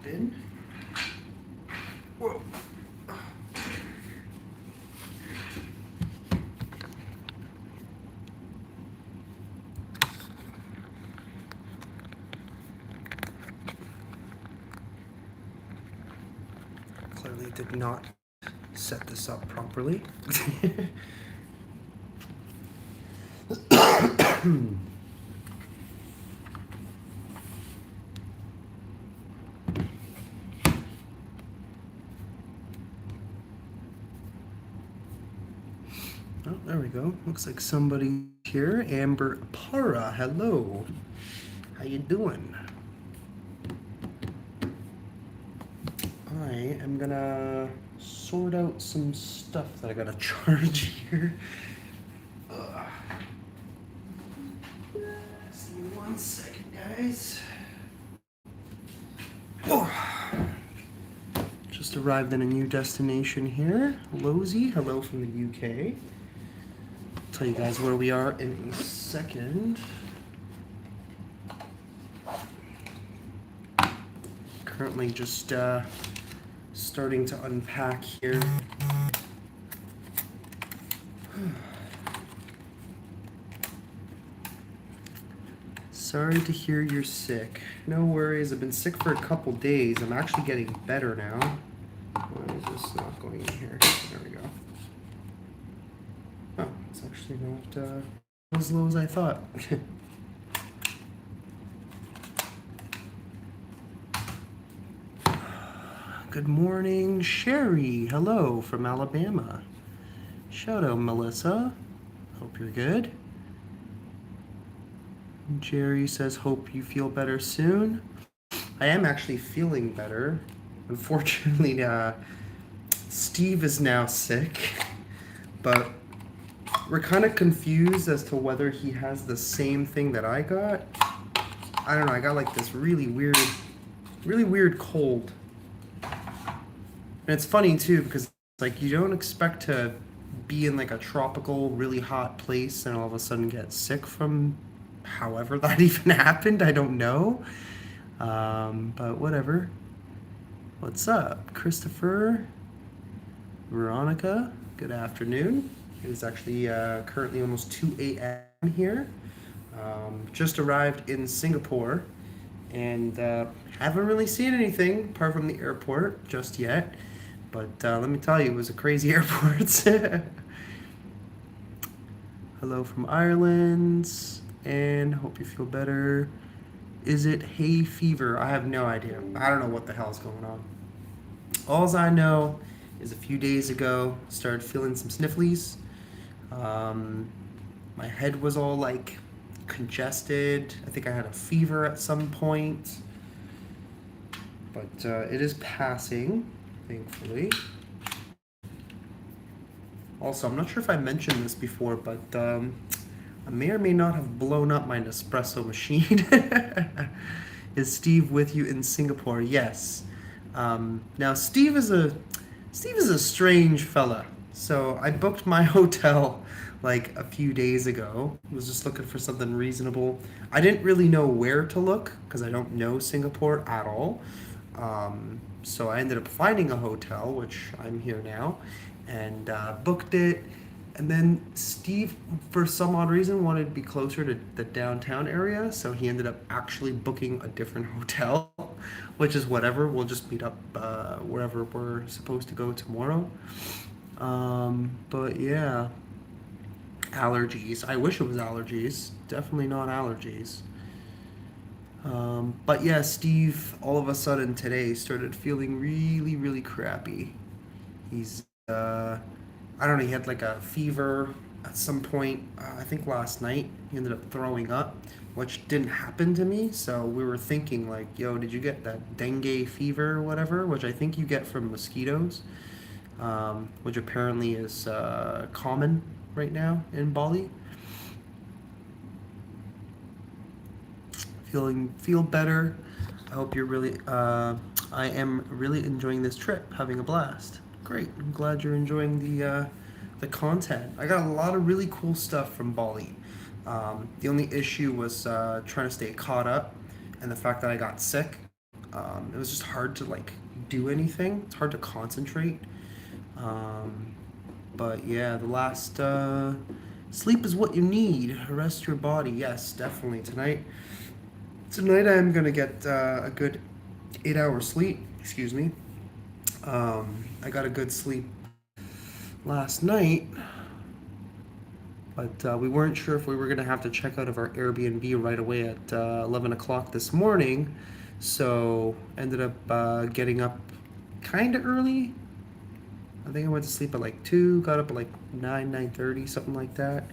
happen. Whoa. Clearly did not set this up properly. Oh, there we go. Looks like somebody here. Amber Para, hello. How you doing? I am gonna sort out some stuff that I gotta charge here. Just give me 1 second, guys. Oh. Just arrived in a new destination here. Losey, hello from the UK. Tell you guys where we are in a second. Currently just starting to unpack here. Sorry to hear you're sick. No worries, I've been sick for a couple days. I'm actually getting better now. Why is this not going in here? There we go. Oh, it's actually not as low as I thought. Good morning, Sherry. Hello from Alabama. Shout out, Melissa. Hope you're good. Jerry says, hope you feel better soon. I am actually feeling better. Unfortunately, Steve is now sick, but we're kind of confused as to whether he has the same thing that I got. I don't know, I got like this really weird cold. And it's funny too, because like you don't expect to be in like a tropical, really hot place and all of a sudden get sick from however that even happened. I don't know. But whatever. What's up, Christopher? Veronica, good afternoon. It is actually currently almost 2 a.m. here. Just arrived in Singapore and haven't really seen anything apart from the airport just yet. But let me tell you, it was a crazy airport. Hello from Ireland, and hope you feel better. Is it hay fever? I have no idea. I don't know what the hell's going on. Alls I know is a few days ago, started feeling some snifflies. My head was all like congested. I think I had a fever at some point. But it is passing, thankfully. Also, I'm not sure if I mentioned this before, but I may or may not have blown up my Nespresso machine. Is Steve with you in Singapore? Yes. Now Steve is a strange fella. So I booked my hotel like a few days ago. I was just looking for something reasonable. I didn't really know where to look because I don't know Singapore at all. So I ended up finding a hotel, which I'm here now, and booked it. And then Steve, for some odd reason, wanted to be closer to the downtown area, so he ended up actually booking a different hotel, which is whatever. We'll just meet up wherever we're supposed to go tomorrow. But yeah, allergies. I wish it was allergies. Definitely not allergies. But yeah, Steve, all of a sudden today started feeling really crappy. He's I don't know, he had like a fever at some point, I think last night. He ended up throwing up, which didn't happen to me. So we were thinking, like, yo, did you get that dengue fever or whatever, which I think you get from mosquitoes, which apparently is common right now in Bali. Feel better. I hope you're really, I am really enjoying this trip, having a blast. Great. I'm glad you're enjoying the content. I got a lot of really cool stuff from Bali. The only issue was trying to stay caught up, and the fact that I got sick. It was just hard to like do anything. It's hard to concentrate. Um, but yeah, the last sleep is what you need. Rest your body. Yes, definitely. Tonight I'm gonna get a good 8 hour sleep. Excuse me. I got a good sleep last night, but we weren't sure if we were gonna have to check out of our Airbnb right away at 11 o'clock this morning. So ended up getting up kind of early. I think I went to sleep at like 2, got up at like 9:30, something like that.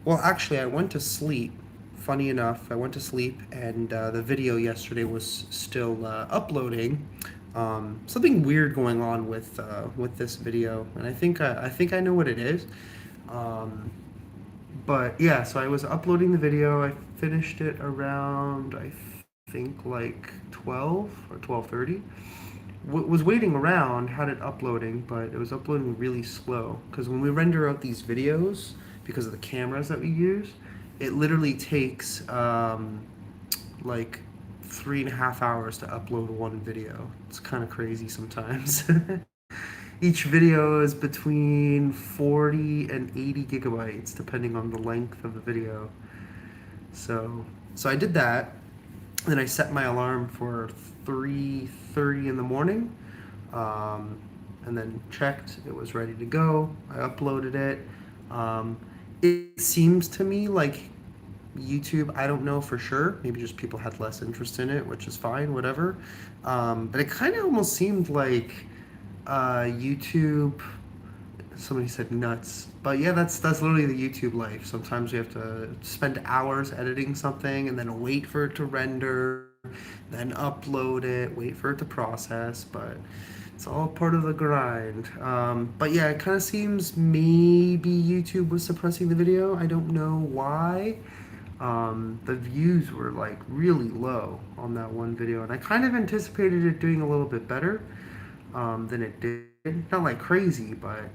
Well, actually, I went to sleep. Funny enough, I went to sleep, and the video yesterday was still uploading. Something weird going on with this video, and I think I know what it is. Um, but yeah, so I was uploading the video. I finished it around I think like 12 or 12:30. Was waiting around, had it uploading, but it was uploading really slow. Because when we render out these videos, because of the cameras that we use, it literally takes like 3.5 hours to upload one video. It's kind of crazy sometimes. Each video is between 40 and 80 gigabytes, depending on the length of the video. So, so I did that. Then I set my alarm for 3:30 in the morning, um, and then checked. It was ready to go. I uploaded it. Um, it seems to me like YouTube. I don't know for sure. Maybe just people had less interest in it, which is fine. Whatever. But it kind of almost seemed like YouTube. Somebody said nuts, but yeah, that's literally the YouTube life. Sometimes you have to spend hours editing something and then wait for it to render, then upload it, wait for it to process. But it's all part of the grind. But yeah, it kind of seems maybe YouTube was suppressing the video. I don't know why. The views were like really low on that one video, and I kind of anticipated it doing a little bit better than it did. Not like crazy, but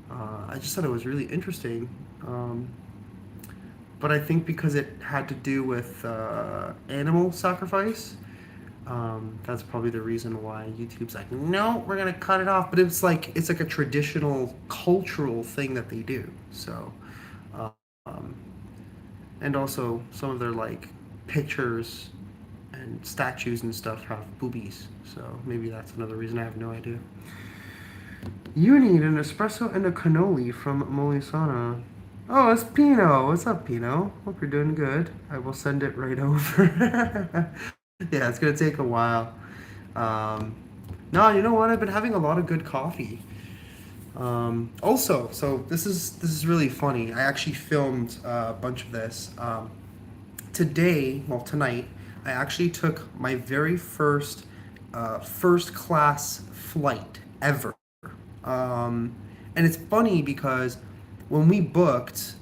I just thought it was really interesting. Um, but I think because it had to do with animal sacrifice, that's probably the reason why YouTube's like, no, we're gonna cut it off. But it's like a traditional cultural thing that they do. So, um, and also some of their like pictures and statues and stuff have boobies. So maybe that's another reason. I have no idea. You need an espresso and a cannoli from Molisana. Oh, it's Pino. What's up, Pino? Hope you're doing good. I will send it right over. Yeah, it's gonna take a while. Um, no, you know what? I've been having a lot of good coffee. Also, so this is really funny. I actually filmed a bunch of this. Today, well, tonight, I actually took my very first class flight ever. Um, and it's funny because when we booked,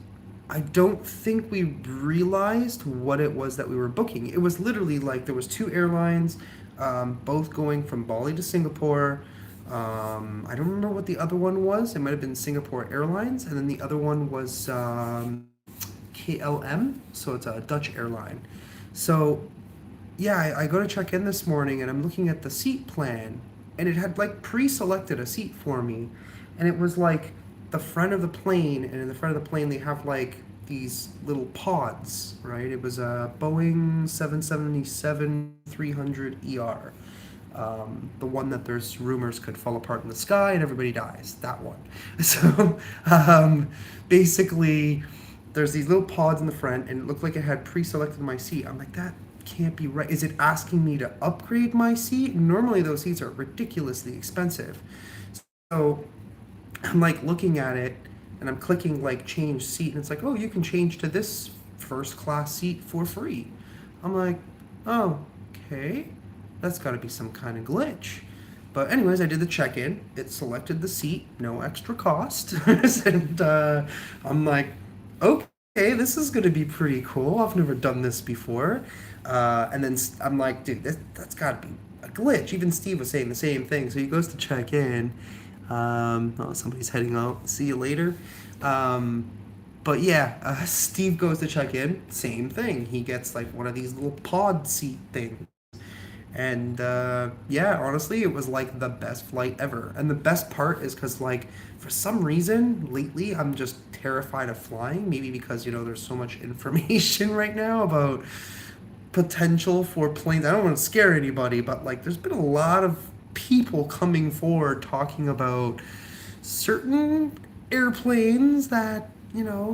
I don't think we realized what it was that we were booking. It was literally like there was two airlines, both going from Bali to Singapore. I don't remember what the other one was. It might have been Singapore Airlines, and then the other one was KLM. So it's a Dutch airline. So yeah, I go to check in this morning and I'm looking at the seat plan, and it had like pre-selected a seat for me, and it was like the front of the plane, and in the front of the plane they have like these little pods, right? It was a Boeing 777-300ER, the one that there's rumors could fall apart in the sky and everybody dies. That one. So basically, there's these little pods in the front, and it looked like it had pre-selected my seat. I'm like, that can't be right. Is it asking me to upgrade my seat? Normally those seats are ridiculously expensive. So I'm like looking at it, and I'm clicking like change seat, and it's like, oh, you can change to this first class seat for free. I'm like, oh, okay, that's got to be some kind of glitch. But anyways, I did the check-in. It selected the seat, no extra cost, and I'm like, okay, this is gonna be pretty cool. I've never done this before. And then I'm like, dude, that's got to be a glitch. Even Steve was saying the same thing. So he goes to check in. Oh, somebody's heading out. See you later. Um, But yeah, Steve goes to check in. Same thing. He gets like one of these little pod seat things. And yeah, honestly, it was like the best flight ever. And the best part is because, like, for some reason, lately, I'm just terrified of flying. Maybe because, there's so much information right now about potential for planes. I don't want to scare anybody, but, like, there's been a lot of people coming forward talking about certain airplanes that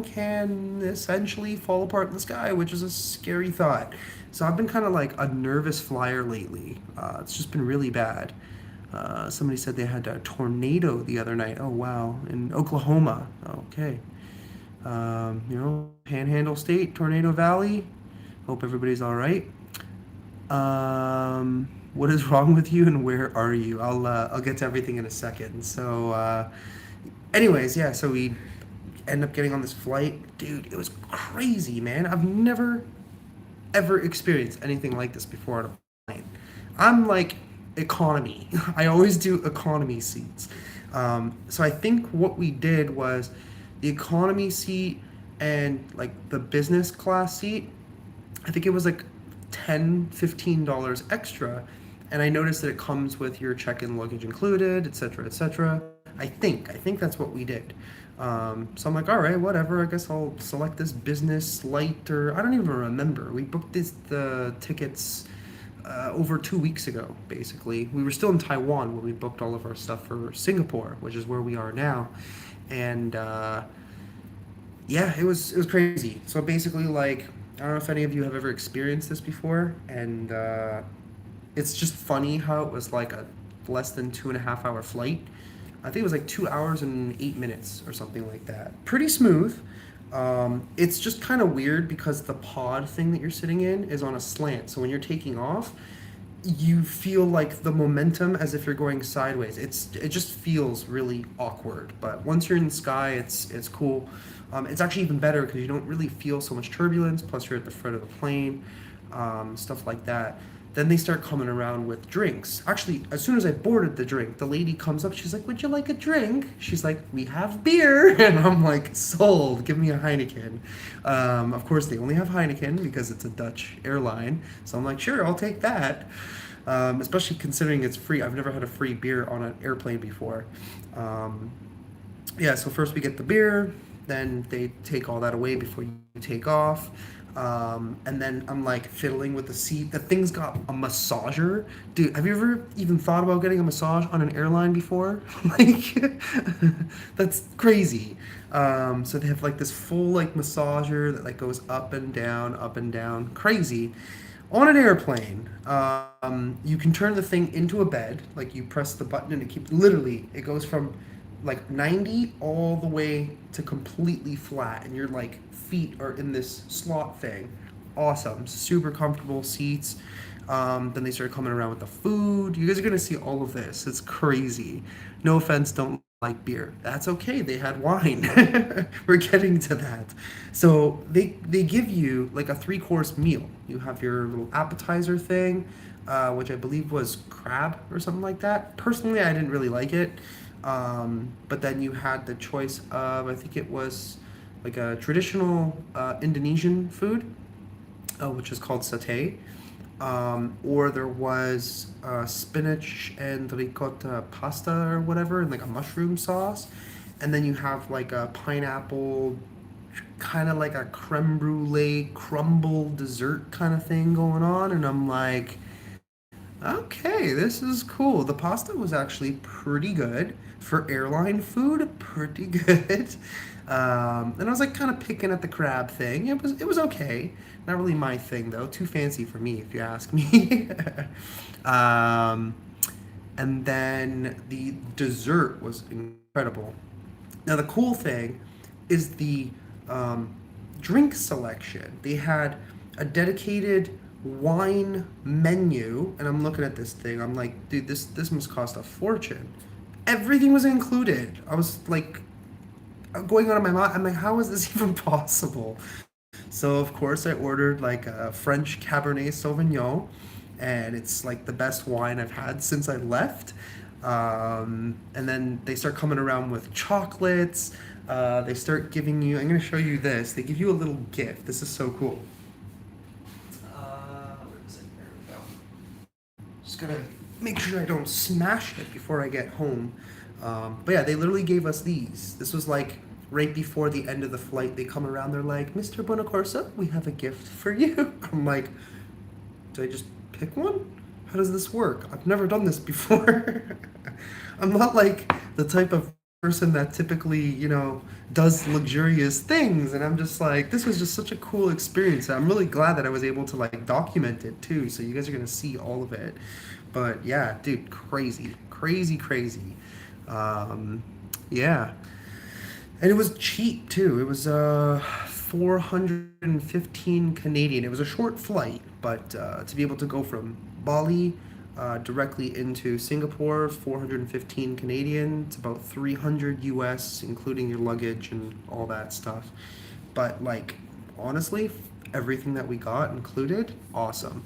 can essentially fall apart in the sky, which is a scary thought. So I've been kind of like a nervous flyer lately. It's just been really bad. Somebody said they had a tornado the other night. Oh wow, in Oklahoma. Okay, Panhandle State, Tornado Valley. Hope everybody's all right. What is wrong with you, and where are you? I'll get to everything in a second. So, anyways, yeah. So we end up getting on this flight, dude. It was crazy, man. I've never ever experienced anything like this before on a plane. I'm like economy. I always do economy seats. So I think what we did was the economy seat and like the business class seat. I think it was like $10, $15 extra. And I noticed that it comes with your check-in luggage included, etc., etc. I think that's what we did. So I'm like, all right, whatever. I guess I'll select this business light, or I don't even remember. We booked the tickets over 2 weeks ago. Basically, we were still in Taiwan when we booked all of our stuff for Singapore, which is where we are now, and yeah, it was crazy. So basically, like, I don't know if any of you have ever experienced this before, and it's just funny how it was like a less than 2.5 hour flight. I think it was like 2 hours and 8 minutes or something like that. Pretty smooth. It's just kind of weird because the pod thing that you're sitting in is on a slant. So when you're taking off, you feel like the momentum as if you're going sideways. It just feels really awkward. But once you're in the sky, it's cool. It's actually even better because you don't really feel so much turbulence. Plus, you're at the front of the plane, stuff like that. Then they start coming around with drinks. Actually, as soon as I boarded the drink, the lady comes up. She's like, "Would you like a drink?" She's like, "We have beer," and I'm like, "Sold. Give me a Heineken." Of course, they only have Heineken because it's a Dutch airline. So I'm like, "Sure, I'll take that." Especially considering it's free. I've never had a free beer on an airplane before. Um, yeah, so first we get the beer, then they take all that away before you take off. And then I'm like fiddling with the seat. The thing's got a massager. Dude, have you ever even thought about getting a massage on an airline before? Like, that's crazy. So they have like this full like massager that like goes up and down. Crazy. On an airplane, you can turn the thing into a bed. Like you press the button and it keeps literally, it goes from like 90 all the way to completely flat, and your like feet are in this slot thing. Awesome, super comfortable seats. Then they started coming around with the food. You guys are gonna see all of this. It's crazy. No offense, don't like beer. That's okay. They had wine. We're getting to that. So they give you like a three-course meal. You have your little appetizer thing, which I believe was crab or something like that. Personally, I didn't really like it. But then you had the choice of, I think it was like a traditional Indonesian food, which is called satay. Or there was spinach and ricotta pasta or whatever, and like a mushroom sauce. And then you have like a pineapple, kind of like a creme brulee crumble dessert kind of thing going on. And I'm like, okay, this is cool. The pasta was actually pretty good for airline food. Pretty good. And I was like kind of picking at the crab thing. It was okay. Not really my thing though. Too fancy for me, if you ask me. um, and then the dessert was incredible. Now the cool thing is the um, drink selection. They had a dedicated wine menu, and I'm looking at this thing. I'm like, dude, this must cost a fortune. Everything was included. I was like going on in my mind. I'm like, how is this even possible? So of course I ordered like a French Cabernet Sauvignon, and it's like the best wine I've had since I left. And then they start coming around with chocolates. They start giving you. I'm going to show you this. They give you a little gift. This is so cool. Where is it? There we go. Just gotta make sure I don't smash it before I get home. But yeah, they literally gave us these. This was like right before the end of the flight. They come around. They're like, "Mr. Bonacorsa, we have a gift for you." I'm like, "Do I just pick one? How does this work? I've never done this before." I'm not like the type of person that typically, does luxurious things. And I'm just like, this was just such a cool experience. I'm really glad that I was able to like document it too. So you guys are going to see all of it. But yeah, dude, crazy, crazy, crazy. Um, yeah. And it was cheap too. It was 415 Canadian. It was a short flight, but to be able to go from Bali directly into Singapore, 415 Canadian. It's about 300 US, including your luggage and all that stuff. But like, honestly, everything that we got included, awesome.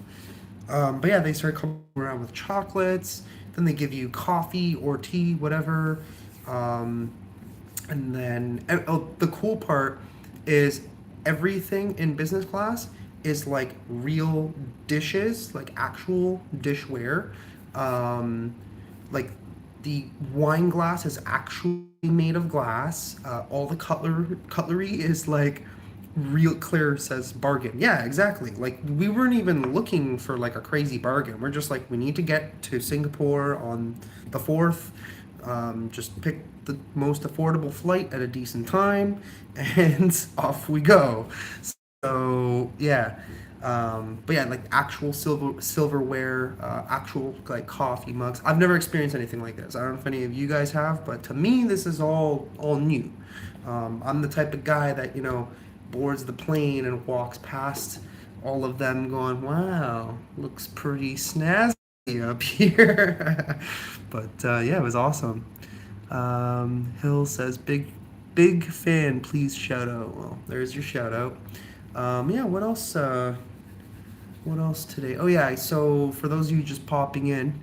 But yeah, they start coming around with chocolates. Then they give you coffee or tea, whatever. Um, and then the cool part is everything in business class is like real dishes, like actual dishware. Um, like the wine glass is actually made of glass. All the cutlery is like real. Claire says bargain. Yeah, exactly. Like we weren't even looking for like a crazy bargain. We're just like we need to get to Singapore on the 4th. Just pick the most affordable flight at a decent time, and off we go. So yeah, but yeah, like actual silverware, actual like coffee mugs. I've never experienced anything like this. I don't know if any of you guys have, but to me, this is all new. I'm the type of guy that boards the plane and walks past all of them, going, "Wow, looks pretty snazzy up here." But yeah, it was awesome. Hill says, big fan, please shout out. Well, there's your shout out. Yeah, what else? What else today? Oh yeah, so for those of you just popping in,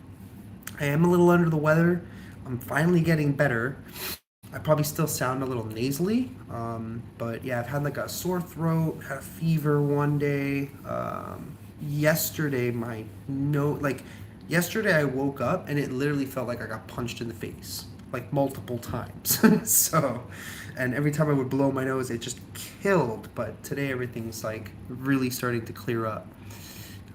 I am a little under the weather. I'm finally getting better. I probably still sound a little nasally, but yeah, I've had like a sore throat, had a fever one day. Yesterday, my no, like yesterday I woke up and it literally felt like I got punched in the face like multiple times. So, and every time I would blow my nose, it just killed. But today everything's like really starting to clear up.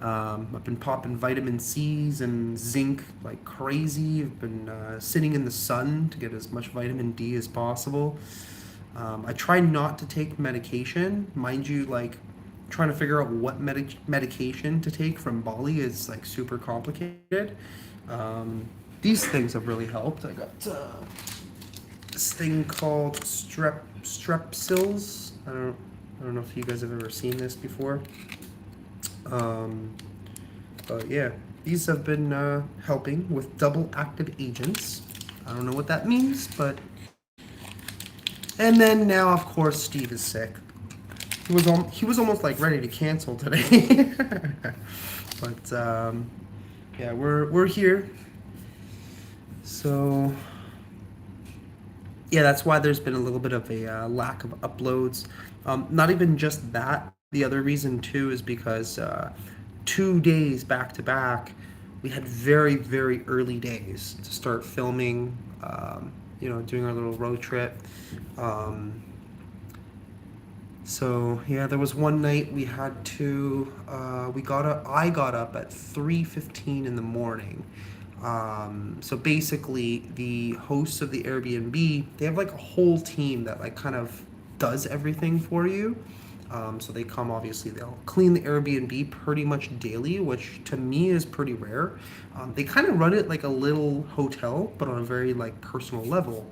I've been popping vitamin C's and zinc like crazy. I've been sitting in the sun to get as much vitamin D as possible. I try not to take medication. Mind you, like trying to figure out what medication to take from Bali is like super complicated. Um, these things have really helped. I got this thing called strepsils. I don't know if you guys have ever seen this before. Um, but yeah, these have been helping with double active agents. I don't know what that means, but. And then now, of course, Steve is sick. He was almost like ready to cancel today. But yeah, we're here. So yeah, that's why there's been a little bit of a lack of uploads. Not even just that. The other reason too is because 2 days back to back, we had very, very early days to start filming. Doing our little road trip. So yeah, there was one night we had to. I got up at 3:15 in the morning. So basically, the hosts of the Airbnb, they have like a whole team that like kind of does everything for you. So they come, obviously, they'll clean the Airbnb pretty much daily, which to me is pretty rare. They kind of run it like a little hotel, but on a very like personal level.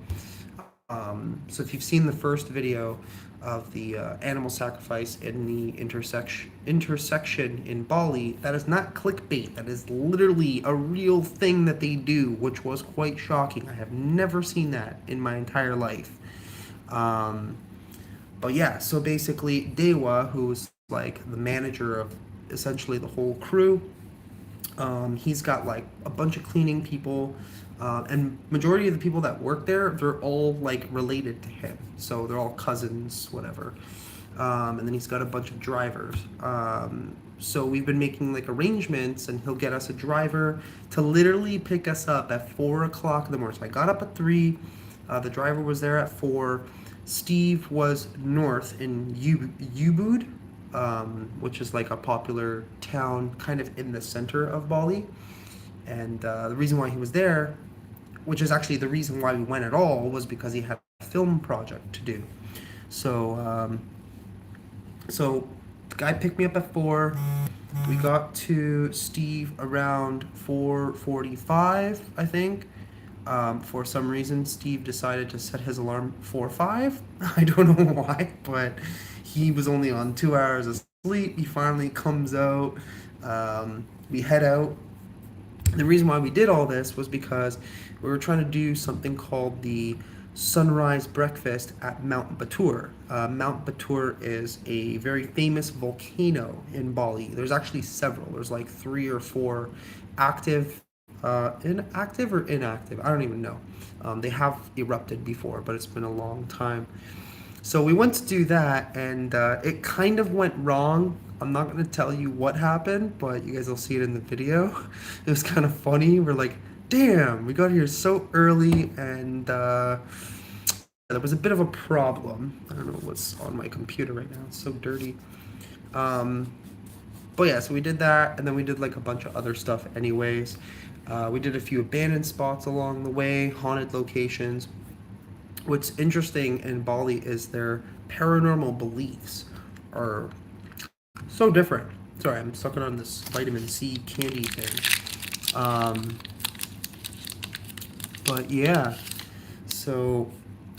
So if you've seen the first video of the animal sacrifice in the intersection in Bali, that is not clickbait. That is literally a real thing that they do, which was quite shocking. I have never seen that in my entire life. But yeah, so basically, Dewa, who's like the manager of essentially the whole crew, He's got like a bunch of cleaning people, and majority of the people that work there, they're all like related to him. So they're all cousins, whatever. And then he's got a bunch of drivers. So we've been making like arrangements, and he'll get us a driver to literally pick us up at 4 o'clock in the morning. So I got up at 3. The driver was there at 4. Steve was north in Ubud, which is like a popular town kind of in the center of Bali. And the reason why he was there, which is actually the reason why we went at all, was because he had a film project to do. So, so the guy picked me up at 4. We got to Steve around 4:45, I think. For some reason, Steve decided to set his alarm for 5. I don't know why, but he was only on 2 hours of sleep. He finally comes out. We head out. The reason why we did all this was because we were trying to do something called the sunrise breakfast at Mount Batur. Mount Batur is a very famous volcano in Bali. There's actually several. There's like 3 or 4 active, inactive or inactive. I don't even know. They have erupted before, but it's been a long time. So we went to do that, and it kind of went wrong. I'm not going to tell you what happened, but you guys will see it in the video. It was kind of funny. We're like, damn, we got here so early, and there was a bit of a problem. I don't know what's on my computer right now. It's so dirty. Um, but yeah, so we did that, and then we did like a bunch of other stuff anyways. We did a few abandoned spots along the way, haunted locations. What's interesting in Bali is their paranormal beliefs are so different. Sorry, I'm sucking on this vitamin C candy thing. But yeah, so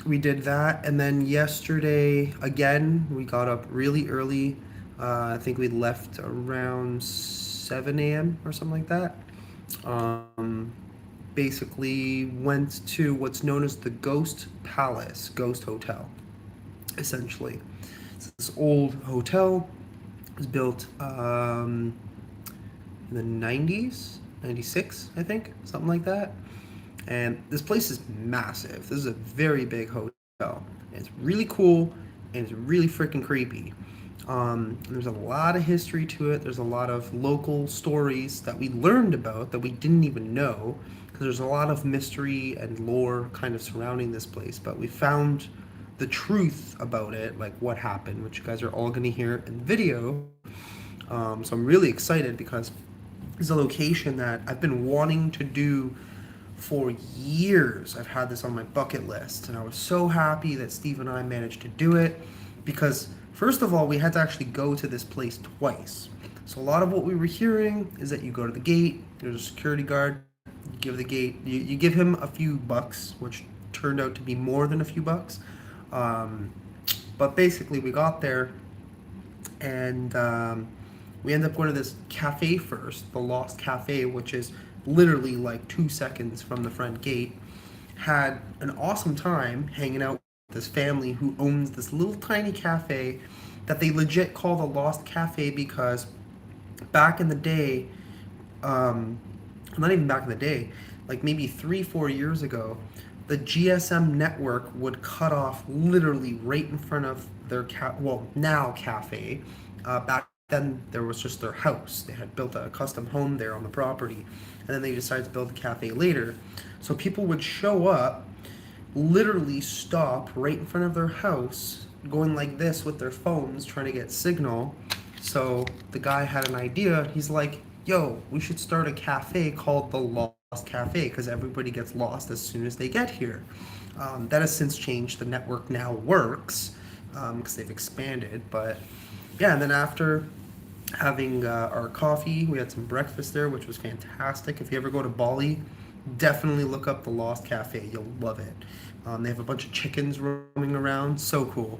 we did that, and then yesterday again we got up really early. I think we left around 7 a.m. or something like that. Um, Basically went to what's known as the Ghost Palace, Ghost Hotel, essentially. It's this old hotel. It was built in the 90s, 96, I think, something like that. And this place is massive. This is a very big hotel. And it's really cool, and it's really freaking creepy. There's a lot of history to it. There's a lot of local stories that we learned about that we didn't even know, because there's a lot of mystery and lore kind of surrounding this place. But we found the truth about it, like what happened, which you guys are all going to hear in the video. So I'm really excited because it's a location that I've been wanting to do for years. I've had this on my bucket list, and I was so happy that Steve and I managed to do it because, first of all, we had to actually go to this place twice. So a lot of what we were hearing is that you go to the gate, there's a security guard, you give the gate, you give him a few bucks, which turned out to be more than a few bucks. But basically, we got there, and we ended up going to this cafe first, the Lost Cafe, which is literally like 2 seconds from the front gate. Had an awesome time hanging out with this family who owns this little tiny cafe that they legit call the Lost Cafe because back in the day, not even back in the day, like maybe 3, 4 years ago, the GSM network would cut off literally right in front of their now cafe. Back then there was just their house. They had built a custom home there on the property, and then they decided to build the cafe later. So people would show up, literally stop right in front of their house, going like this with their phones, trying to get signal. So the guy had an idea. He's like, yo, we should start a cafe called the Lost Cafe because everybody gets lost as soon as they get here. That has since changed. The network now works because they've expanded. But yeah, and then after having our coffee, we had some breakfast there, which was fantastic. If you ever go to Bali, definitely look up the Lost Cafe. You'll love it. They have a bunch of chickens roaming around. So cool.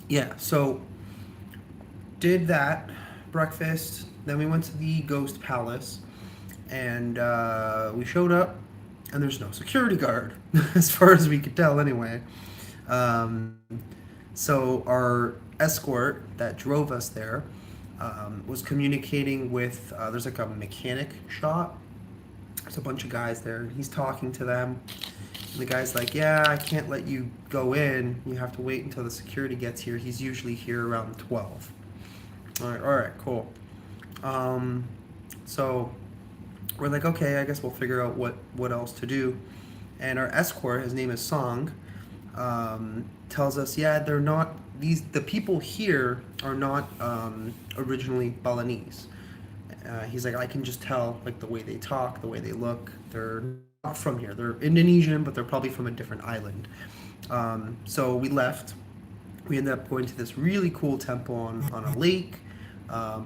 Yeah, so did that breakfast. Then we went to the Ghost Palace, and we showed up, and there's no security guard, as far as we could tell, anyway. Um, so our escort that drove us there was communicating with, there's like a mechanic shop. There's a bunch of guys there, and he's talking to them. And the guy's like, yeah, I can't let you go in. You have to wait until the security gets here. He's usually here around 12. All right, cool. Um, so we're like, okay, I guess we'll figure out what else to do. And our escort, his name is Song, tells us, yeah, they're not the people here are not originally Balinese. He's like, I can just tell like the way they talk, the way they look. They're not from here. They're Indonesian, but they're probably from a different island. So we left. We ended up going to this really cool temple on a lake.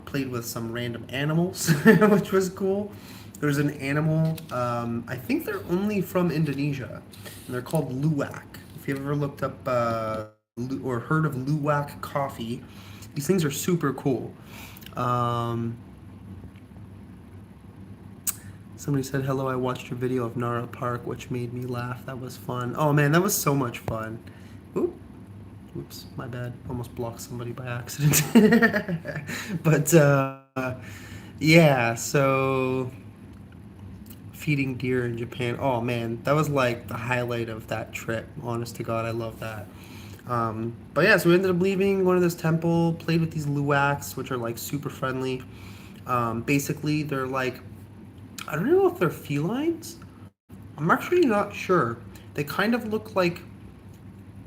Played with some random animals, which was cool. There's an animal. I think they're only from Indonesia, and they're called luwak. If you've ever looked up or heard of luwak coffee, these things are super cool. Somebody said, hello, I watched your video of Nara Park, which made me laugh. That was fun. Oh man, that was so much fun. Oop. Oops, my bad. Almost blocked somebody by accident. But yeah, so feeding deer in Japan. Oh man, that was like the highlight of that trip. Honest to God, I love that. But yeah, so we ended up leaving, going to this temple, played with these luwaks, which are like super friendly. Basically, they're like, I don't know if they're felines. I'm actually not sure. They kind of look like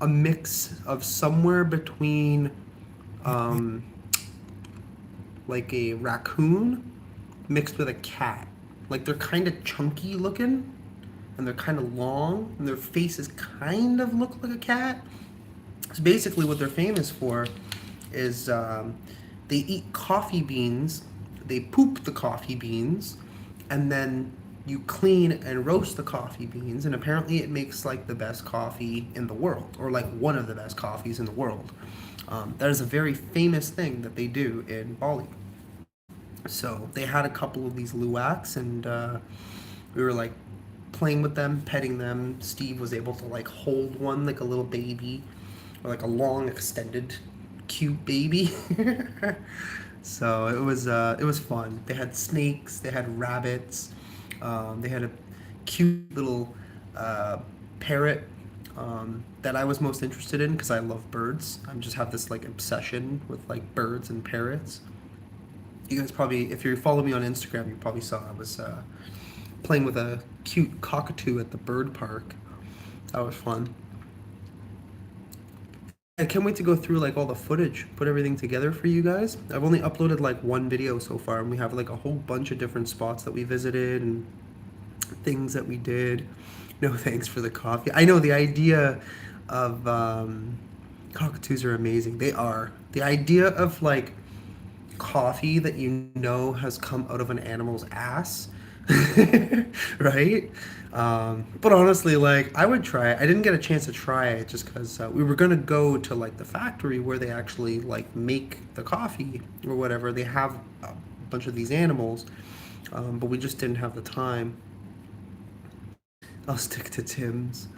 a mix of somewhere between like a raccoon mixed with a cat. Like they're kind of chunky looking and they're kind of long and their faces kind of look like a cat. So basically what they're famous for is they eat coffee beans, they poop the coffee beans, and then you clean and roast the coffee beans, and apparently it makes like the best coffee in the world, or like one of the best coffees in the world. That is a very famous thing that they do in Bali. So they had a couple of these luwaks, and we were like playing with them, petting them. Steve was able to like hold one like a little baby, or like a long, extended, cute baby. So it was fun. They had snakes, they had rabbits, they had a cute little parrot that I was most interested in because I love birds. I just have this like obsession with like birds and parrots. You guys probably, if you follow me on Instagram, you probably saw I was playing with a cute cockatoo at the bird park. That was fun. I can't wait to go through like all the footage, put everything together for you guys. I've only uploaded like one video so far, and we have like a whole bunch of different spots that we visited and things that we did. No thanks for the coffee. I know the idea of cockatoos are amazing. They are. The idea of like coffee that you know has come out of an animal's ass, right? But honestly, like I would try it. I didn't get a chance to try it just because we were gonna go to like the factory where they actually like make the coffee or whatever. They have a bunch of these animals, but we just didn't have the time. I'll stick to Tim's.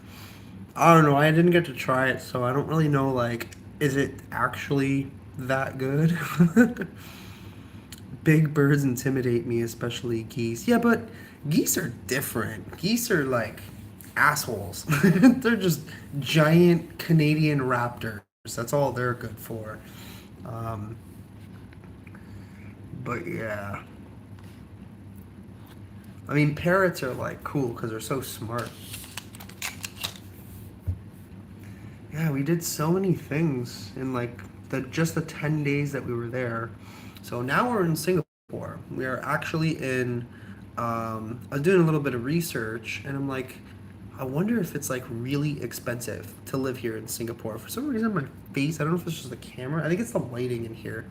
I don't know. I didn't get to try it, so I don't really know. Like, is it actually that good? Big birds intimidate me, especially geese. Yeah, but geese are different. Geese are like assholes. They're just giant Canadian raptors. That's all they're good for. Um, but yeah. I mean, parrots are like cool because they're so smart. Yeah, we did so many things in like the 10 days that we were there. So now we're in Singapore. We are actually in. I was doing a little bit of research, and I'm like, I wonder if it's like really expensive to live here in Singapore. For some reason, my face. I don't know if it's just the camera. I think it's the lighting in here.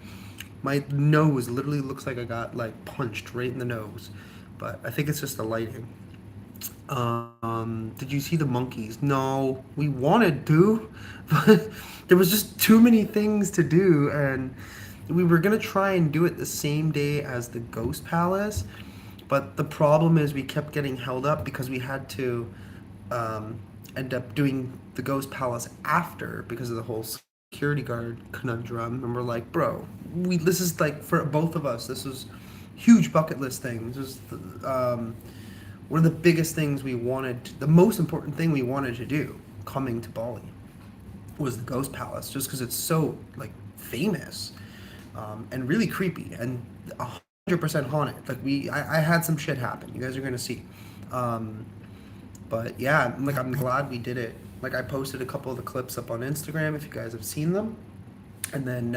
My nose literally looks like I got like punched right in the nose, but I think it's just the lighting. Did you see the monkeys? No, we wanted to, but there was just too many things to do, and we were gonna try and do it the same day as the Ghost Palace, but the problem is we kept getting held up because we had to end up doing the Ghost Palace after because of the whole security guard conundrum, and we're like, bro, we this is like for both of us. This was huge bucket list thing. This is one of the biggest things we wanted. The most important thing we wanted to do coming to Bali was the Ghost Palace, just because it's so like famous and really creepy and 100% haunted. Like I had some shit happen. You guys are gonna see. Um, but yeah, like I'm glad we did it. Like I posted a couple of the clips up on Instagram if you guys have seen them. And then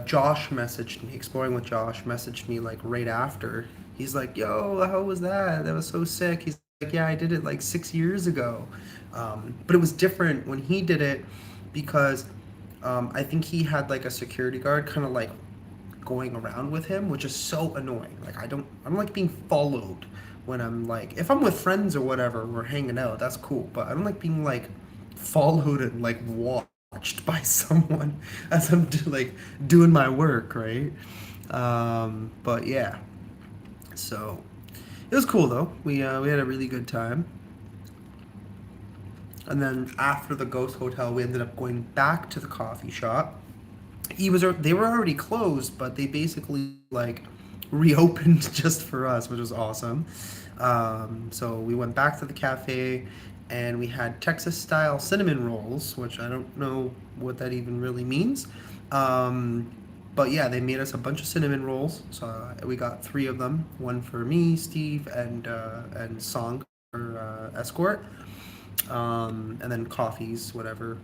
Josh messaged me, exploring with Josh messaged me like right after. He's like, "Yo, how was that? That was so sick." He's like, "Yeah, I did it like 6 years ago," but it was different when he did it because I think he had like a security guard kind of like going around with him, which is so annoying. Like I don't like being followed when I'm like, if I'm with friends or whatever, we're hanging out, that's cool. But I don't like being like followed and like watched by someone as I'm like doing my work, right? But yeah, so it was cool though. We had a really good time. And then after the ghost hotel, we ended up going back to the coffee shop. They were already closed, but they basically like reopened just for us, which was awesome. So we went back to the cafe and we had Texas style cinnamon rolls, which I don't know what that even really means. Um, but yeah, they made us a bunch of cinnamon rolls. So we got three of them, one for me, Steve, and Song for escort, and then coffees, whatever.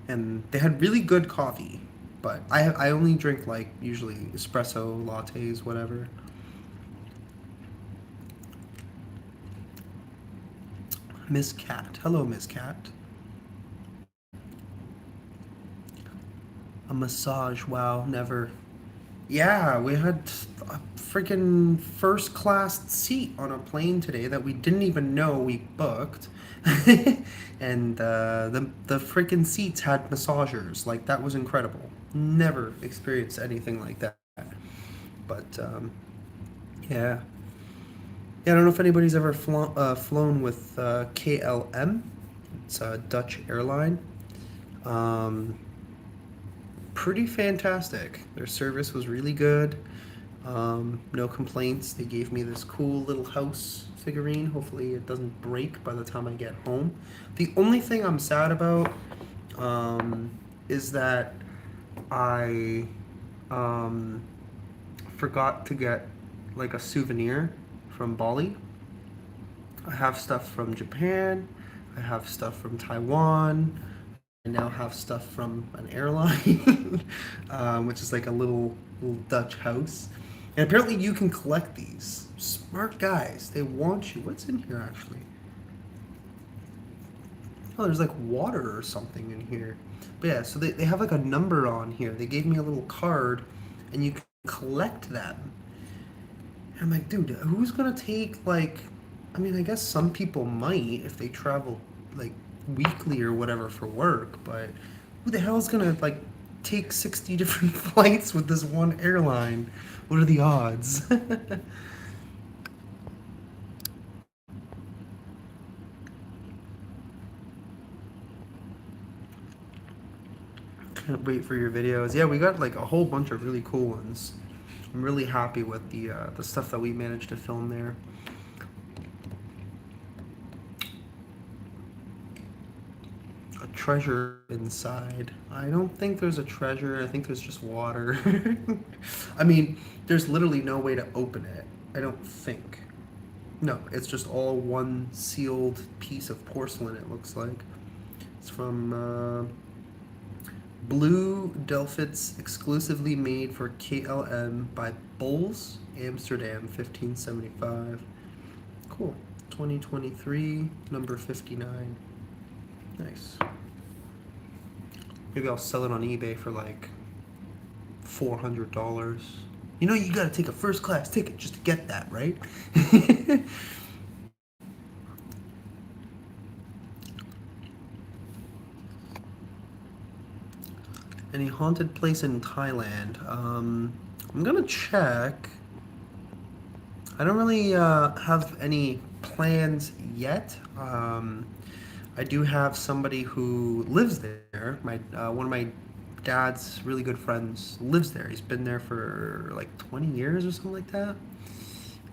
And they had really good coffee, but I only drink like usually espresso lattes, whatever. Miss Cat, hello, Miss Cat. A massage, wow, never. Yeah, we had a freaking first class seat on a plane today that we didn't even know we booked. And the freaking seats had massagers. Like, that was incredible. Never experienced anything like that. But, yeah. Yeah, I don't know if anybody's ever flown with KLM. It's a Dutch airline. Um, Pretty fantastic. Their service was really good. No complaints. They gave me this cool little house figurine. Hopefully, it doesn't break by the time I get home. The only thing I'm sad about um, is that I um, forgot to get like a souvenir from Bali. I have stuff from Japan. I have stuff from Taiwan. I now have stuff from an airline, which is like a little Dutch house. And apparently you can collect these. Smart guys. They want you. What's in here actually? Oh, there's like water or something in here. But yeah, so they have like a number on here. They gave me a little card and you can collect them. And I'm like, dude, who's gonna take like, I mean, I guess some people might if they travel like weekly or whatever for work, but who the hell is gonna like take 60 different flights with this one airline? What are the odds? Can't wait for your videos. Yeah, we got like a whole bunch of really cool ones. I'm really happy with the stuff that we managed to film there. A treasure inside. I don't think there's a treasure. I think there's just water. I mean, there's literally no way to open it. I don't think. No, it's just all one sealed piece of porcelain, it looks like. It's from Blue Delphits, exclusively made for KLM by Bowles, Amsterdam, 1575. Cool. 2023, number 59. Nice. Maybe I'll sell it on eBay for like $400. You know, you gotta take a first class ticket just to get that, right? Any haunted place in Thailand? I'm gonna check. I don't really have any plans yet. I do have somebody who lives there. My one of my dad's really good friends lives there. He's been there for like 20 years or something like that,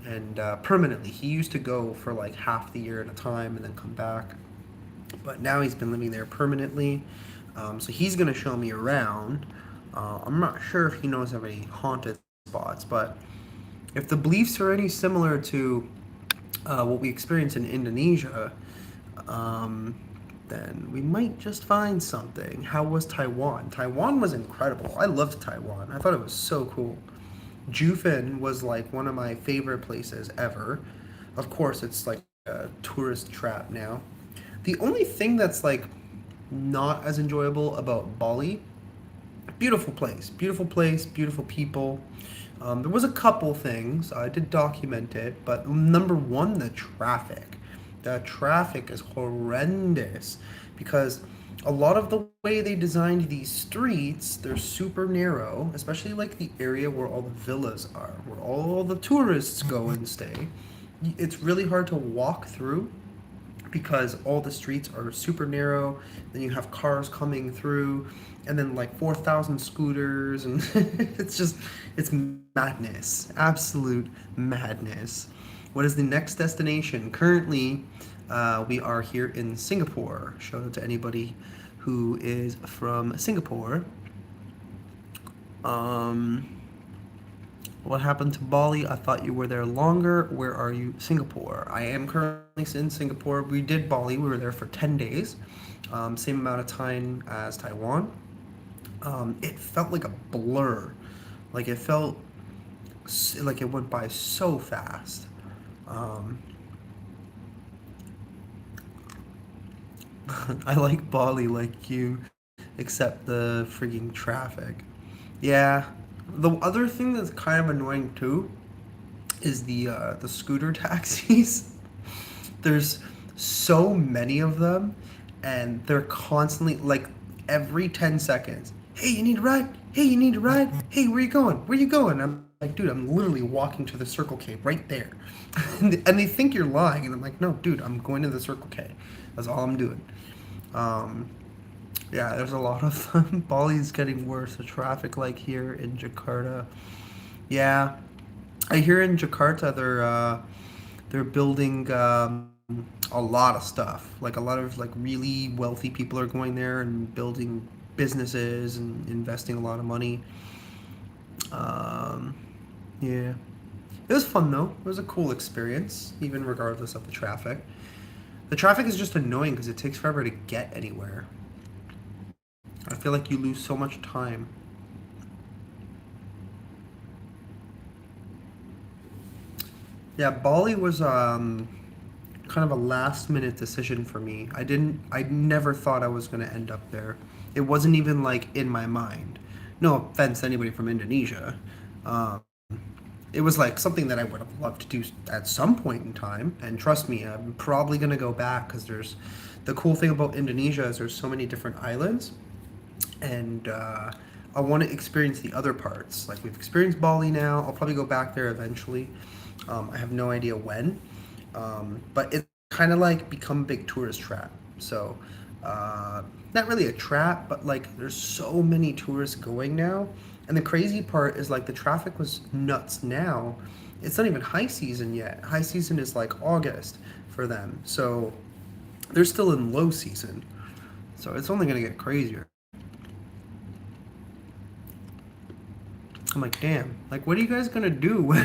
and permanently. He used to go for like half the year at a time and then come back, but now he's been living there permanently. So he's gonna show me around. I'm not sure if he knows of any haunted spots, but if the beliefs are any similar to what we experienced in Indonesia, um, then we might just find something. How was Taiwan? Taiwan was incredible. I loved Taiwan. I thought it was so cool. Jufin was like one of my favorite places ever. Of course, it's like a tourist trap now. The only thing that's like not as enjoyable about Bali, beautiful place, beautiful people. There was a couple things. I did document it, but number one, the traffic. The traffic is horrendous because a lot of the way they designed these streets, they're super narrow, especially like the area where all the villas are, where all the tourists go and stay. It's really hard to walk through because all the streets are super narrow. Then you have cars coming through, and then like 4,000 scooters, and it's madness, absolute madness. What is the next destination? Currently, we are here in Singapore. Shout out to anybody who is from Singapore. Um, what happened to Bali? I thought you were there longer. Where are you? Singapore. I am currently in Singapore. We did Bali. We were there for 10 days. Same amount of time as Taiwan. It felt like a blur. Like it felt like it went by so fast. Um, I like Bali like you, except the freaking traffic. Yeah. The other thing that's kind of annoying too is the scooter taxis. There's so many of them, and they're constantly like every 10 seconds. Hey, you need a ride? Hey, you need a ride? Hey, where you going? Where you going? I'm like, dude, I'm literally walking to the Circle K right there. And they think you're lying, and I'm like, no, dude, I'm going to the Circle K. That's all I'm doing. Um, yeah, there's a lot of them. Bali's getting worse. The traffic, like here in Jakarta. Yeah, I hear in Jakarta they're building a lot of stuff. Like a lot of like really wealthy people are going there and building businesses and investing a lot of money. Um, yeah, it was fun though. It was a cool experience, even regardless of the traffic. The traffic is just annoying because it takes forever to get anywhere. I feel like you lose so much time. Yeah, Bali was kind of a last minute decision for me. I never thought I was going to end up there. It wasn't even like in my mind. No offense to anybody from Indonesia. Um, it was like something that I would have loved to do at some point in time. And trust me, I'm probably going to go back because there's the cool thing about Indonesia is there's so many different islands, and I want to experience the other parts. Like we've experienced Bali now. I'll probably go back there eventually. I have no idea when, but it's kind of like become a big tourist trap. So, not really a trap, but like there's so many tourists going now. And the crazy part is like the traffic was nuts now. It's not even high season yet. High season is like August for them. So they're still in low season. So it's only going to get crazier. I'm like, damn. Like, what are you guys gonna do when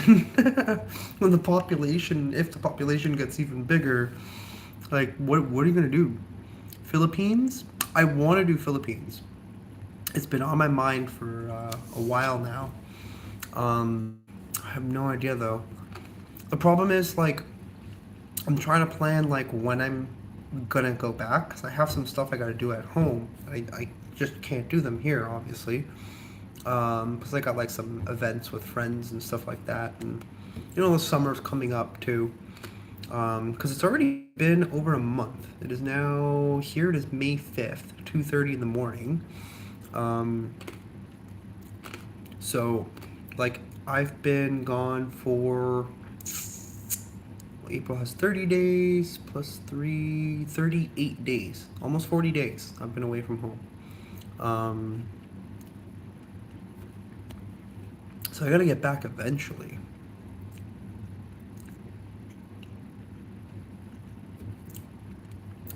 when the population, if the population gets even bigger? Like, what are you gonna do? Philippines? I want to do Philippines. It's been on my mind for a while now. I have no idea though. The problem is like I'm trying to plan like when I'm gonna go back because I have some stuff I gotta do at home. I just can't do them here, obviously. Because I got like some events with friends and stuff like that, and the summer's coming up too. Because it's already been over a month. It is now here. It is May 5th, 2:30 in the morning. Um, so, like, I've been gone for April has 30 days plus 3, 38 days. Almost 40 days I've been away from home. Um, so I gotta get back eventually.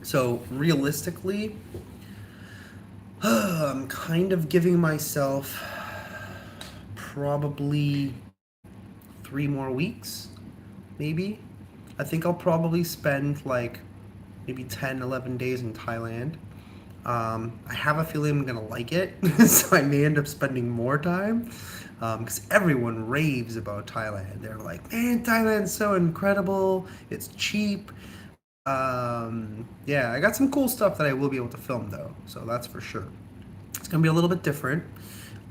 So realistically, I'm kind of giving myself probably 3 more weeks, maybe. I think I'll probably spend like maybe 10, 11 days in Thailand. I have a feeling I'm gonna like it, so I may end up spending more time because everyone raves about Thailand. They're like, man, Thailand's so incredible. It's cheap. Yeah, I got some cool stuff that I will be able to film though, so that's for sure. It's gonna be a little bit different.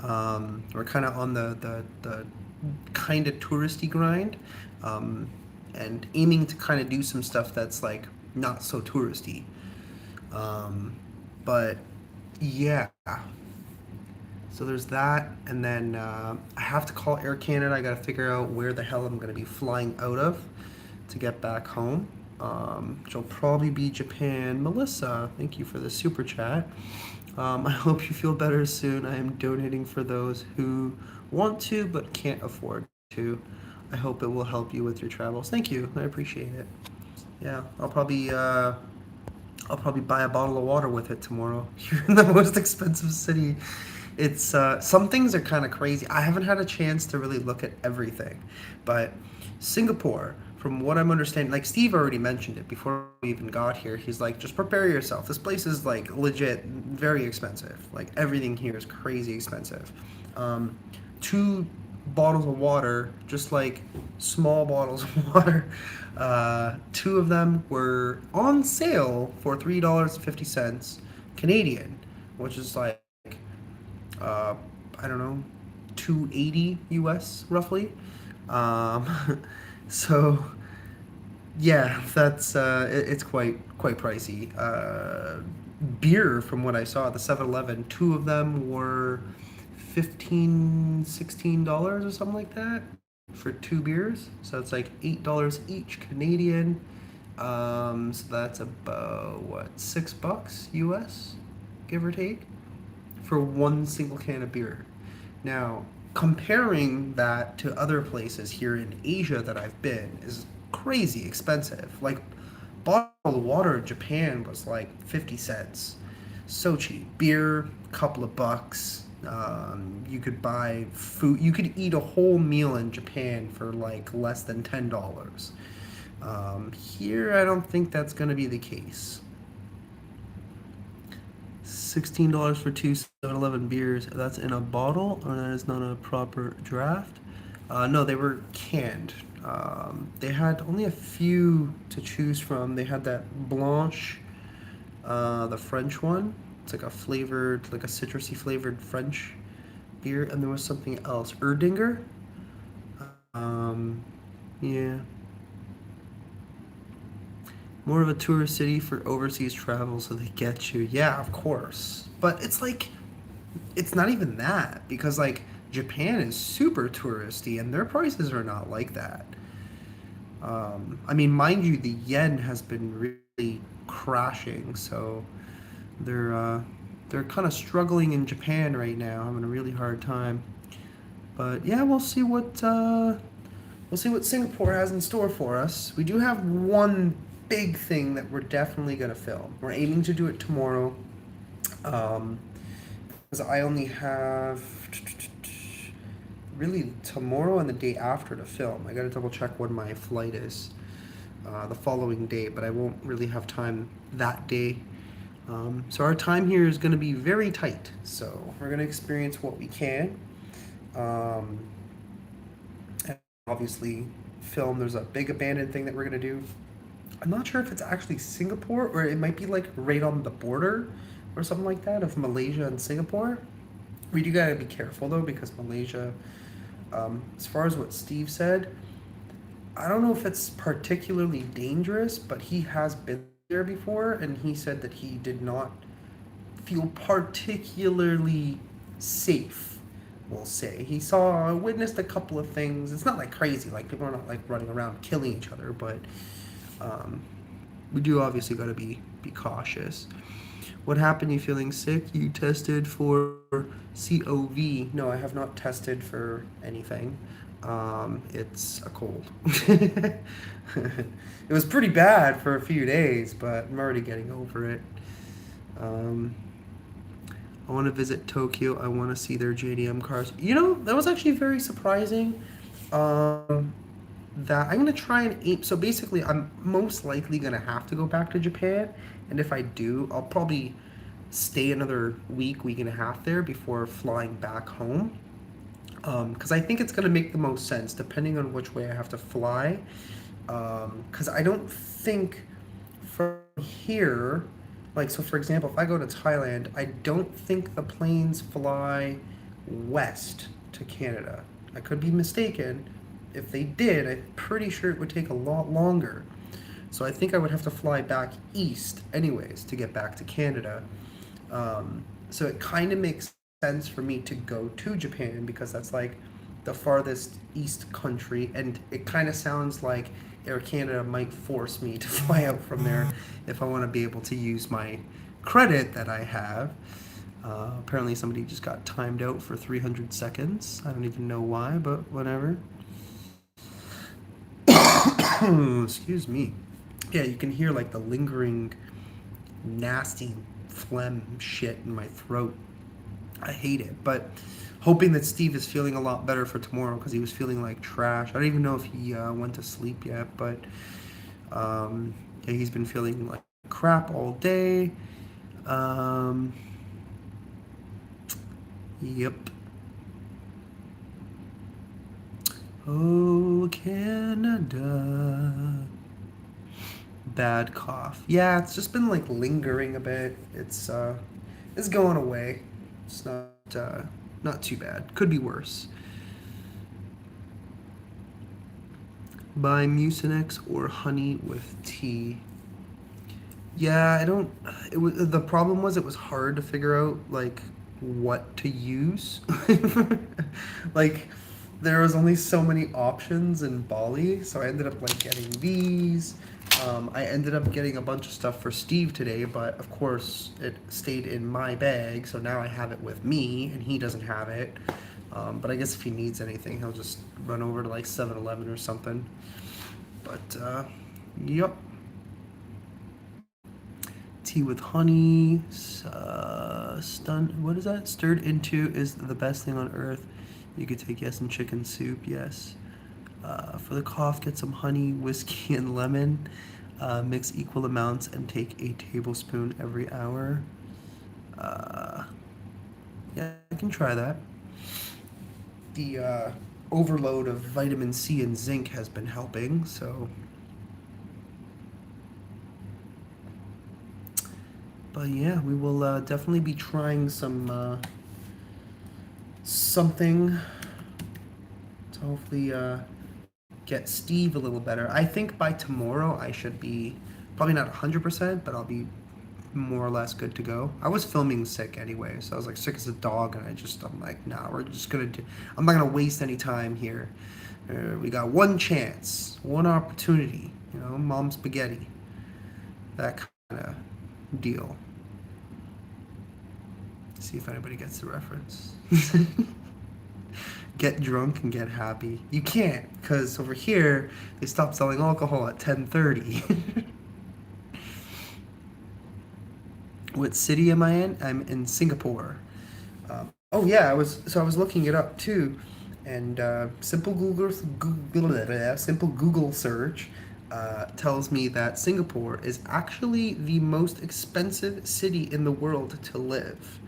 We're kind of on the kind of touristy grind, um, and aiming to kind of do some stuff that's like not so touristy. Um, but yeah, so there's that, and then I have to call Air Canada. I got to figure out where the hell I'm going to be flying out of to get back home. Which will probably be Japan. Melissa, thank you for the super chat. I hope you feel better soon. I am donating for those who want to but can't afford to. I hope it will help you with your travels. Thank you. I appreciate it. Yeah, I'll probably buy a bottle of water with it tomorrow. You're in the most expensive city. It's some things are kind of crazy. I haven't had a chance to really look at everything, but Singapore, from what I'm understanding, like Steve already mentioned it before we even got here. He's like, just prepare yourself. This place is like legit very expensive. Like everything here is crazy expensive. 2 bottles of water, just like small bottles of water. Two of them were on sale for $3.50 Canadian, which is like uh, I don't know, 280 US roughly. Um, so yeah, that's it's quite pricey. Beer, from what I saw at the 7-Eleven, two of them were 15, $16 or something like that for 2 beers. So it's like $8 each Canadian. So that's about what, $6 US, give or take, for one single can of beer. Now, comparing that to other places here in Asia that I've been is crazy expensive. Like, bottle of water in Japan was like 50 cents. So cheap. Beer, couple of bucks. You could buy food. You could eat a whole meal in Japan for like less than $10. Here, I don't think that's going to be the case. $16 for two 7-Eleven beers. That's in a bottle, or that is not a proper draft. No, they were canned. They had only a few to choose from. They had that Blanche, the French one. It's like a flavored, like a citrusy flavored French beer, and there was something else. Erdinger. Yeah. More of a tourist city for overseas travel, so they get you. Yeah, of course. But it's like, it's not even that, because like Japan is super touristy and their prices are not like that. I mean, mind you, the yen has been really crashing, so they're uh, they're kind of struggling in Japan right now, having a really hard time. But yeah, we'll see what Singapore has in store for us. We do have one big thing that we're definitely gonna film. We're aiming to do it tomorrow. Um, because I only have really tomorrow and the day after to film. I gotta double check when my flight is the following day, but I won't really have time that day. So our time here is gonna be very tight. So we're gonna experience what we can. Um, and obviously film. There's a big abandoned thing that we're gonna do. I'm not sure if it's actually Singapore or it might be like right on the border or something like that of Malaysia and Singapore. We do gotta be careful though because Malaysia, as far as what Steve said, I don't know if it's particularly dangerous, but he has been there before and he said that he did not feel particularly safe we'll say. Witnessed a couple of things. It's not like crazy, like people are not like running around killing each other, but um, we do obviously got to be cautious. What happened? You feeling sick? You tested for COVID? No, I have not tested for anything. It's a cold. It was pretty bad for a few days, but I'm already getting over it. Um, I want to visit Tokyo. I want to see their JDM cars. That was actually very surprising. Um, that I'm gonna try and aim. So basically, I'm most likely gonna have to go back to Japan, and if I do, I'll probably stay another week and a half there before flying back home. Because I think it's gonna make the most sense, depending on which way I have to fly. Because I don't think from here, like, so for example, if I go to Thailand, I don't think the planes fly west to Canada. I could be mistaken. If they did, I'm pretty sure it would take a lot longer. So I think I would have to fly back east, anyways, to get back to Canada. So it kind of makes sense for me to go to Japan because that's like the farthest east country, and it kind of sounds like Air Canada might force me to fly out from there if I want to be able to use my credit that I have. Apparently, somebody just got timed out for 300 seconds. I don't even know why, but whatever. Excuse me. Yeah, you can hear like the lingering, nasty phlegm shit in my throat. I hate it, but hoping that Steve is feeling a lot better for tomorrow because he was feeling like trash. I don't even know if he went to sleep yet, but yeah, he's been feeling like crap all day. Um, yep. Oh, Canada. Bad cough. Yeah, it's just been like lingering a bit. It's going away. It's not too bad. Could be worse. Buy Mucinex or honey with tea. Yeah, I don't. It was the problem was it was hard to figure out like what to use. Like there was only so many options in Bali, so I ended up like getting these. I ended up getting a bunch of stuff for Steve today, but of course it stayed in my bag, so now I have it with me and he doesn't have it. But I guess if he needs anything, he'll just run over to like 7-Eleven or something. But yep. Tea with honey, what is that? Stirred into is the best thing on earth. You could take yes in chicken soup, yes. For the cough, get some honey, whiskey, and lemon. Mix equal amounts and take a tablespoon every hour. Yeah, I can try that. The overload of vitamin C and zinc has been helping, so. But yeah, we will definitely be trying something to hopefully get Steve a little better. I think by tomorrow I should be probably not 100%, but I'll be more or less good to go. I was filming sick anyway, so I was like sick as a dog, and I'm like, nah, we're just gonna do. I'm not gonna waste any time here. We got one chance, one opportunity. Mom spaghetti, that kind of deal. See if anybody gets the reference. Get drunk and get happy. You can't, because over here they stopped selling alcohol at 10:30. What city am I in? I'm in Singapore. Oh yeah, I was looking it up too, and simple Google search tells me that Singapore is actually the most expensive city in the world to live.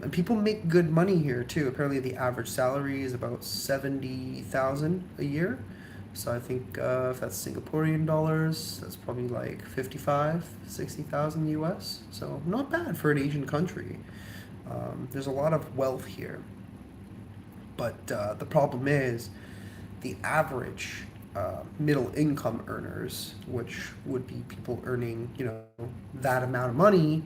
And people make good money here too. Apparently, the average salary is about 70,000 a year. So I think if that's Singaporean dollars, that's probably like 60,000 US. So not bad for an Asian country. There's a lot of wealth here, but the problem is the average middle income earners, which would be people earning that amount of money,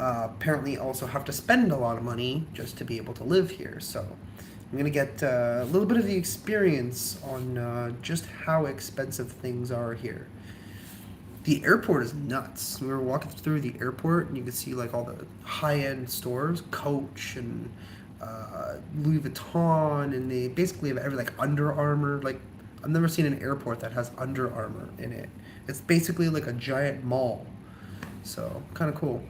apparently also have to spend a lot of money just to be able to live here. So I'm gonna get a little bit of the experience on just how expensive things are here. The airport is nuts. We were walking through the airport and you could see like all the high-end stores, Coach and Louis Vuitton, and they basically have every like Under Armour. Like I've never seen an airport that has Under Armour in it. It's basically like a giant mall. So kind of cool.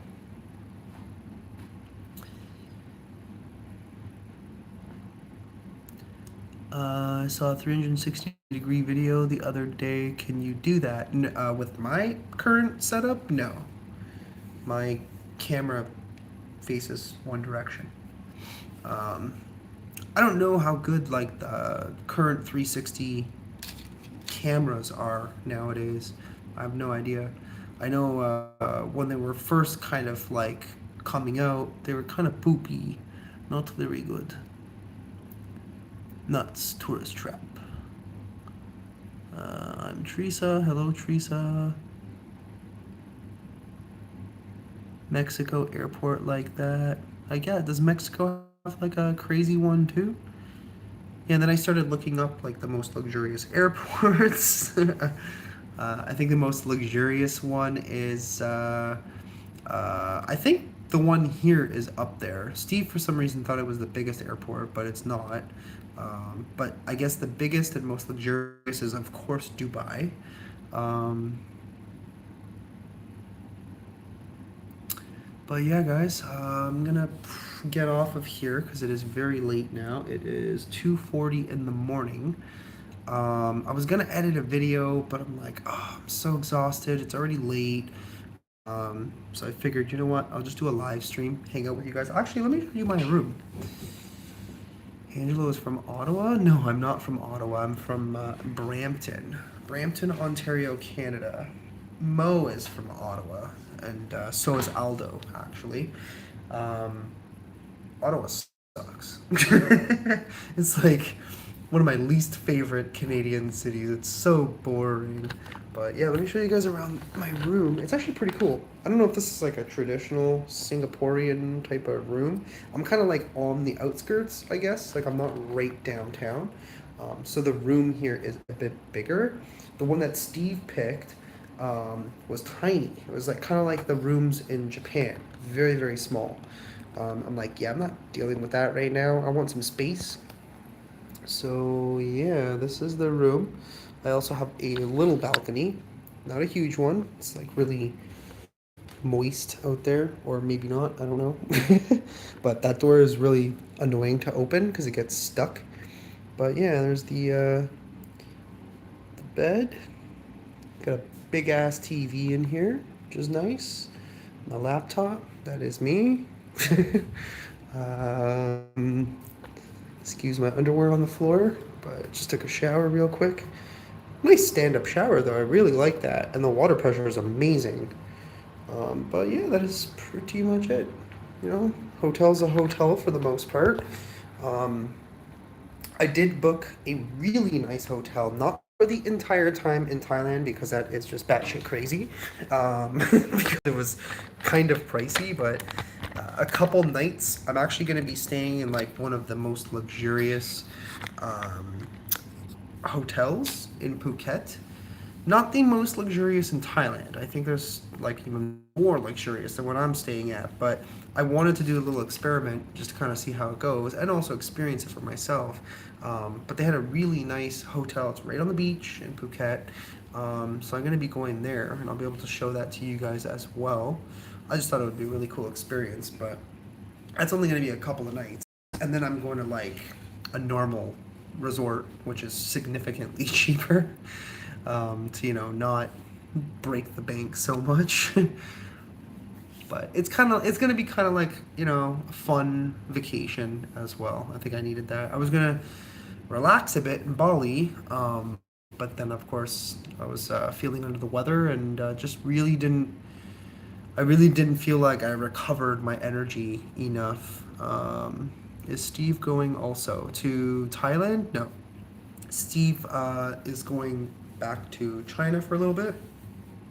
I saw a 360-degree video the other day. Can you do that? With my current setup? No. My camera faces one direction. Um, I don't know how good like the current 360 cameras are nowadays. I have no idea. I know when they were first kind of like coming out, they were kind of poopy, not very good. Nuts tourist trap. I'm Teresa. Hello, Teresa. Mexico airport like that. Like, yeah, does Mexico have like a crazy one too? Yeah, and then I started looking up like the most luxurious airports. I think the most luxurious one is, I think the one here is up there. Steve, for some reason, thought it was the biggest airport, but it's not. But I guess the biggest and most luxurious is, of course, Dubai. Um, but yeah, guys, I'm gonna get off of here because it is very late now. It is 2:40 in the morning. I was gonna edit a video, but I'm like, oh, I'm so exhausted. It's already late. So I figured, you know what? I'll just do a live stream, hang out with you guys. Actually, let me show you my room. Angelo is from Ottawa? No, I'm not from Ottawa. I'm from Brampton. Brampton, Ontario, Canada. Mo is from Ottawa, and so is Aldo, actually. Um, Ottawa sucks. It's like one of my least favorite Canadian cities. It's so boring. But yeah, let me show you guys around my room. It's actually pretty cool. I don't know if this is like a traditional Singaporean type of room. I'm kind of like on the outskirts, I guess. Like I'm not right downtown. So the room here is a bit bigger. The one that Steve picked was tiny. It was like kind of like the rooms in Japan. Very, very small. I'm like, yeah, I'm not dealing with that right now. I want some space. So yeah, this is the room. I also have a little balcony, not a huge one. It's like really moist out there, or maybe not, I don't know. But that door is really annoying to open because it gets stuck. But yeah, there's the bed. Got a big ass TV in here, which is nice. My laptop, that is me. um, Excuse my underwear on the floor, but just took a shower real quick. Nice stand-up shower though, I really like that, and the water pressure is amazing. But yeah, that is pretty much it. You know, hotel's a hotel for the most part. Um, I did book a really nice hotel, not for the entire time in Thailand because that is just batshit crazy. Because it was kind of pricey, but a couple nights. I'm actually going to be staying in like one of the most luxurious um, hotels in Phuket. Not the most luxurious in Thailand. I think there's like even more luxurious than what I'm staying at, but I wanted to do a little experiment just to kind of see how it goes and also experience it for myself. But they had a really nice hotel. It's right on the beach in Phuket. So I'm going to be going there and I'll be able to show that to you guys as well. I just thought it would be a really cool experience, but that's only going to be a couple of nights. And then I'm going to like a normal resort, which is significantly cheaper, to, you know, not break the bank so much. But it's gonna be kind of like, you know, a fun vacation as well. I think I needed that. I was gonna relax a bit in Bali, but then of course I was feeling under the weather and just really didn't. I really didn't feel like I recovered my energy enough. Is Steve going also to Thailand? No. Steve is going back to China for a little bit,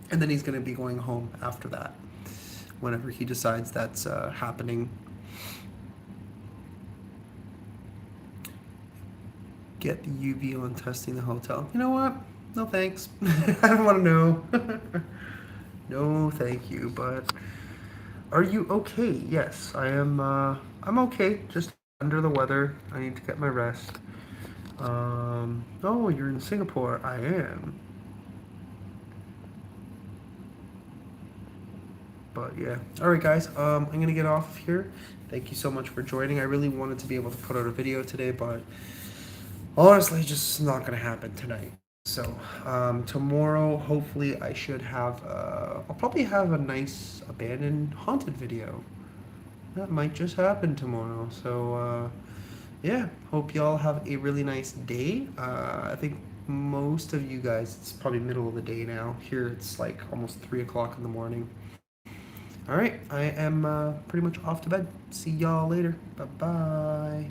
and then he's going to be going home after that. whenever he decides that's happening. Get the UV on testing the hotel. You know what? No thanks. I don't want to know. No, thank you. But are you okay? Yes, I am. I'm okay. Just under the weather. I need to get my rest. Oh, you're in Singapore. I am. But yeah. All right, guys. I'm gonna get off here. Thank you so much for joining. I really wanted to be able to put out a video today, but honestly, just not gonna happen tonight. So tomorrow, hopefully, I should have. I'll probably have a nice abandoned haunted video. That might just happen tomorrow. So yeah, hope y'all have a really nice day. I think most of you guys, it's probably middle of the day now. Here it's like almost 3 o'clock in the morning. All right, I am pretty much off to bed. See y'all later. Bye bye.